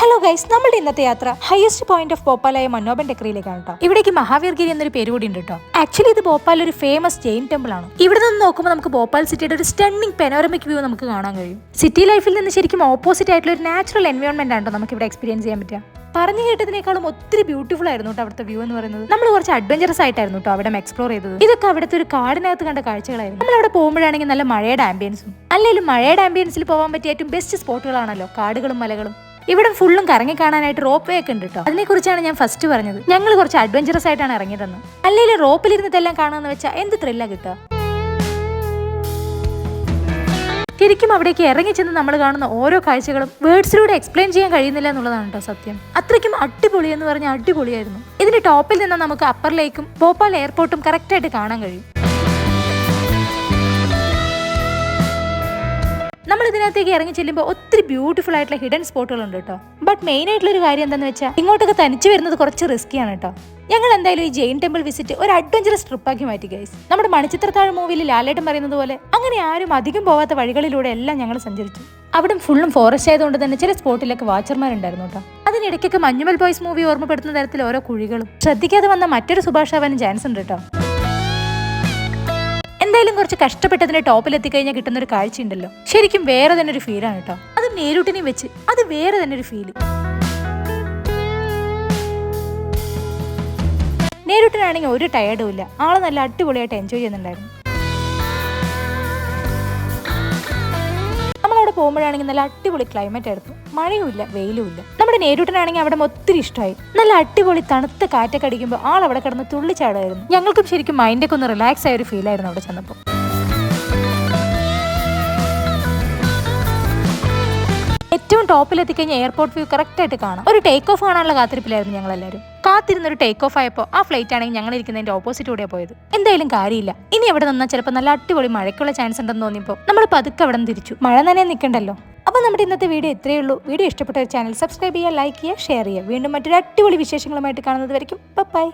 Hello guys, നമ്മുടെ ഇന്നത്തെ യാത്ര ഹയസ്റ്റ് പോയിന്റ് ഓഫ് ഭോപ്പാലായ മനോബൻ ടെക്കറിയിലേക്കാണ് കേട്ടോ. ഇവിടേക്ക് മഹാവീർഗിരി എന്നൊരു പേര് കൂടി ഉണ്ട് കേട്ടോ. ആക്ച്വലി ഇത് ഭോപ്പാലിൽ ഒരു ഫേമസ് ജെയിൻ ടെമ്പിൾ ആണ്. ഇവിടെ നിന്ന് നോക്കുമ്പോൾ നമുക്ക് ഭോപ്പാൽ സിറ്റിയുടെ ഒരു സ്റ്റണ്ണിംഗ് പെനോറമിക് വ്യൂ നമുക്ക് കാണാൻ കഴിയും. സിറ്റി ലൈഫിൽ നിന്ന് ശരിക്കും ഓപ്പോസിറ്റ് ആയിട്ടുള്ള ഒരു നാച്ചുറൽ എൻവയോൺമെന്റ് ആണ് നമുക്ക് ഇവിടെ എക്സ്പീരിയൻസ് ചെയ്യാൻ പറ്റുക. പറഞ്ഞു കേട്ടതിനേക്കാളും ഒത്തിരി ബ്യൂട്ടിഫുൾ ആയിരുന്നു കേട്ടോ അവിടുത്തെ വ്യൂ എന്ന് പറയുന്നത്. നമ്മൾ കുറച്ച് അഡ്വഞ്ചറസ് ആയിട്ടായിരുന്നു കേട്ടോ അവിടെ എക്സ്പ്ലോർ ചെയ്തത്. ഇതൊക്കെ അവിടുത്തെ ഒരു കാടിനകത്ത് കണ്ട കാഴ്ചകളായിരുന്നു. നമ്മൾ അവിടെ പോകുമ്പോഴാണെങ്കിൽ നല്ല മഴയുടെ ആംബിയൻസും, അല്ലെങ്കിലും മഴയുടെ ആംബിയൻസിൽ പോകാൻ പറ്റിയ ഏറ്റവും ബെസ്റ്റ് സ്പോട്ടുകളാണല്ലോ കാടുകളും മലകളും. ഇവിടെ ഫുള്ളും കറങ്ങി കാണാനായിട്ട് റോപ്പ് വേ ഒക്കെ ഉണ്ട് കേട്ടോ. അതിനെക്കുറിച്ചാണ് ഞാൻ ഫസ്റ്റ് പറഞ്ഞത്. ഞങ്ങൾ കുറച്ച് അഡ്വഞ്ചറസ് ആയിട്ടാണ് ഇറങ്ങിയതെന്ന്. അല്ലെങ്കിൽ റോപ്പിലിരുന്നിട്ടെല്ലാം കാണാമെന്ന് വെച്ചാൽ എന്ത് ത്രില്ലാ കിട്ടുക. ശരിക്കും അവിടേക്ക് ഇറങ്ങി ചെന്ന് നമ്മൾ കാണുന്ന ഓരോ കാഴ്ചകളും വേർഡ്സിലൂടെ എക്സ്പ്ലെയിൻ ചെയ്യാൻ കഴിയുന്നില്ല എന്നുള്ളതാണ് കേട്ടോ സത്യം. അത്രയ്ക്കും അടിപൊളി എന്ന് പറഞ്ഞാൽ അടിപൊളിയായിരുന്നു. ഇതിന്റെ ടോപ്പിൽ നിന്ന് നമുക്ക് അപ്പർ ലേക്കും ഭോപ്പാൽ എയർപോർട്ടും കറക്റ്റ് ആയിട്ട് കാണാൻ കഴിയും. നമ്മൾ ഇതിനകത്തേക്ക് ഇറങ്ങി ചെല്ലുമ്പോൾ ഒത്തിരി ബ്യൂട്ടിഫുൾ ആയിട്ടുള്ള ഹിഡൻ സ്പോട്ടുകൾ ഉണ്ട് കേട്ടോ. ബട്ട് മെയിൻ ആയിട്ടുള്ള ഒരു കാര്യം എന്താണെന്ന് വെച്ചാൽ ഇങ്ങോട്ടൊക്കെ തനിച്ച് വരുന്നത് കുറച്ച് റിസ്കിയാണ് കേട്ടോ. ഞങ്ങൾ എന്തായാലും ഈ ജെയിൻ ടെമ്പിൾ വിസിറ്റ് ഒരു അഡ്വഞ്ചറസ് ട്രിപ്പാക്കി മാറ്റി ഗൈസ്. നമ്മുടെ മണിച്ചിത്രത്താഴ് മൂവിയിൽ ലാലേട്ടൻ പറയുന്നത് പോലെ അങ്ങനെ ആരും അധികം പോവാത്ത വഴികളിലൂടെ എല്ലാം ഞങ്ങൾ സഞ്ചരിച്ചു. അവിടെ ഫുള്ളും ഫോറസ്റ്റ് ആയതുകൊണ്ട് തന്നെ ചില സ്പോട്ടിലൊക്കെ വാച്ചർമാരുണ്ടായിരുന്നു കേട്ടോ. അതിനിടയ്ക്കൊക്കെ മഞ്ഞുമൽ ബോയ്സ് മൂവി ഓർമ്മപ്പെടുത്തുന്ന തരത്തിൽ ഓരോ കുഴികളും ശ്രദ്ധിക്കാതെ വന്ന മറ്റൊരു സുഭാഷ് ആവാനും ചാൻസ് ഉണ്ട് കേട്ടോ. എന്തായാലും കുറച്ച് കഷ്ടപ്പെട്ടതിന്റെ ടോപ്പിൽ എത്തിക്കഴിഞ്ഞാൽ കിട്ടുന്ന ഒരു കാഴ്ച ഉണ്ടല്ലോ, ശരിക്കും വേറെ തന്നെ ഒരു ഫീലാണ് കേട്ടോ. അത് നേരിട്ടിനെയും വെച്ച് അത് വേറെ തന്നെ ഒരു ഫീല്. നേരിട്ടിനാണെങ്കിൽ ഒരു ടയേർഡും ഇല്ല, ആള് നല്ല അടിപൊളിയായിട്ട് എൻജോയ് ചെയ്യുന്നുണ്ടായിരുന്നു. നമ്മളവിടെ പോകുമ്പോഴാണെങ്കിൽ നല്ല അടിപൊളി ക്ലൈമറ്റ് ആയിരുന്നു. മഴയും ഇല്ല വെയിലും ഇല്ല. നമ്മുടെ നേരിട്ടിനാണെങ്കിൽ അവിടെ ഒത്തിരി ഇഷ്ടമായി. നല്ല അടിപൊളി തണുത്ത കാറ്റൊക്കെ അടിക്കുമ്പോൾ ആൾ അവിടെ കിടന്ന് തുള്ളിച്ചാടായിരുന്നു. ഞങ്ങൾക്കും ശരിക്കും മൈൻഡൊക്കെ ഒന്ന് റിലാക്സ് ആയ ഒരു ഫീൽ ആയിരുന്നു അവിടെ ചെന്നപ്പോൾ. ഏറ്റവും ടോപ്പിൽ എത്തിക്കഴിഞ്ഞാൽ എയർപോർട്ട് വ്യൂ കറക്റ്റ് ആയിട്ട് കാണാം. ഒരു ടേക്ക് ഓഫ് കാണാനുള്ള കാത്തിരിപ്പിലായിരുന്നു ഞങ്ങളെല്ലാവരും. കാത്തിരുന്നൊരു ടേക്ക് ഓഫ് ആയപ്പോൾ ആ ഫ്ലൈറ്റ് ആണെങ്കിൽ ഞങ്ങൾ ഇരിക്കുന്നതിന്റെ ഓപ്പോസിറ്റ് കൂടെ പോയത്. എന്തായാലും കാര്യമില്ല, ഇനി അവിടെ നിന്നാൽ ചിലപ്പോൾ നല്ല അടിപൊളി മഴയ്ക്കുള്ള ചാൻസ് ഉണ്ടെന്ന് തോന്നിയപ്പോൾ നമ്മൾ പതുക്കെ അവിടെ നിന്ന് തിരിച്ചു. മഴ നനയാൻ നിൽക്കണ്ടല്ലോ. അപ്പോൾ നമ്മുടെ ഇന്നത്തെ വീഡിയോ ഇത്രയേ ഉള്ളൂ. വീഡിയോ ഇഷ്ടപ്പെട്ട ചാനൽ സബ്സ്ക്രൈബ് ചെയ്യുക, ലൈക്ക് ചെയ്യുക, ഷെയർ ചെയ്യുക. വീണ്ടും മറ്റൊരു അടിപൊളി വിശേഷങ്ങളുമായിട്ട് കാണുന്നത് വരയ്ക്കും ബൈ.